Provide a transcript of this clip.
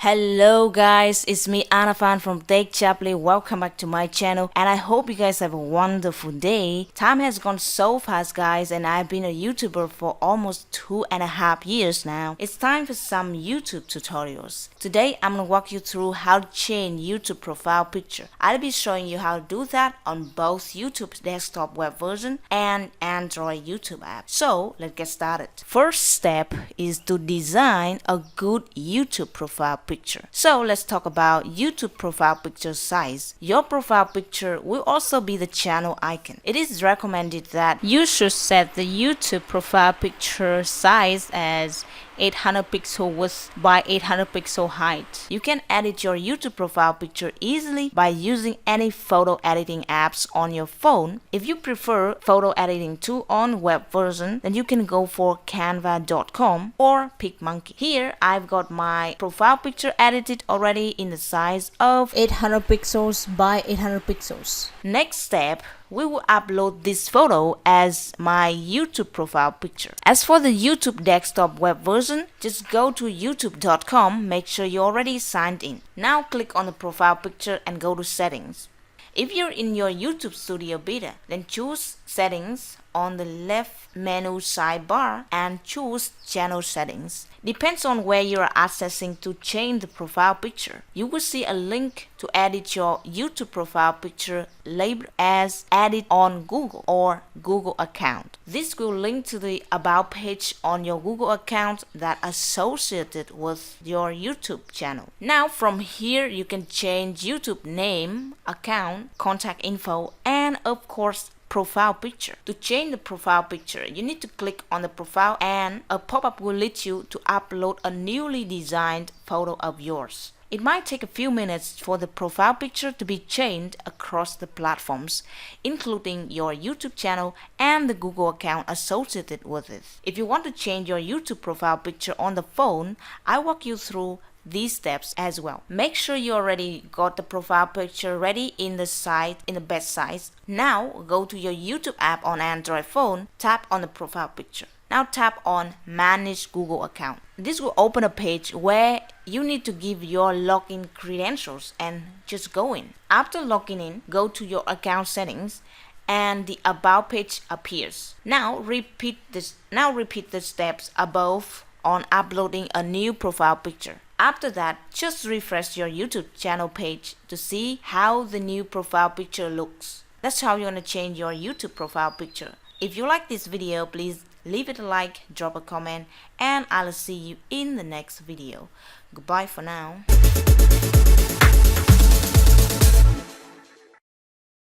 Hello guys, it's me Anafan from Tech Chapley. Welcome back to my channel and I hope you guys have a wonderful day. Time has gone so fast guys, and I've been a YouTuber for almost 2.5 years now. It's time for some YouTube tutorials. Today I'm gonna walk you through how to change YouTube profile picture. I'll be showing you how to do that on both YouTube's desktop web version and Android YouTube app. So let's get started. First step is to design a good YouTube profile picture. So let's talk about YouTube profile picture size. Your profile picture will also be the channel icon. It is recommended that you should set the YouTube profile picture size as 800 pixel width by 800 pixel height. You can edit your YouTube profile picture easily by using any photo editing apps on your phone. If you prefer photo editing tool on web version, then you can go for canva.com or PicMonkey. Here I've got my profile picture edited already in the size of 800 pixels by 800 pixels. Next step, we will upload this photo as my YouTube profile picture. As for the YouTube desktop web version, just go to youtube.com, make sure you're already signed in. Now click on the profile picture and go to settings. If you're in your YouTube Studio Beta, then choose Settings on the left menu sidebar and choose Channel Settings. Depends on where you are accessing to change the profile picture. You will see a link to edit your YouTube profile picture labeled as Edit on Google or Google account. This will link to the About page on your Google account that associated with your YouTube channel. Now from here you can change YouTube name, account, contact info, and of course profile picture. To change the profile picture, you need to click on the profile and a pop-up will lead you to upload a newly designed photo of yours. It might take a few minutes for the profile picture to be changed across the platforms, including your YouTube channel and the Google account associated with it. If you want to change your YouTube profile picture on the phone, I walk you through these steps as well. Make sure you already got the profile picture ready in the best size. Now go to your YouTube app on Android phone, tap on the profile picture. Now tap on Manage Google Account. This will open a page where you need to give your login credentials and just go in. After logging in, go to your account settings and the About page appears. Now repeat the steps above on uploading a new profile picture. After that, just refresh your YouTube channel page to see how the new profile picture looks. That's how you're going to change your YouTube profile picture. If you like this video, please leave it a like, drop a comment, and I'll see you in the next video. Goodbye for now.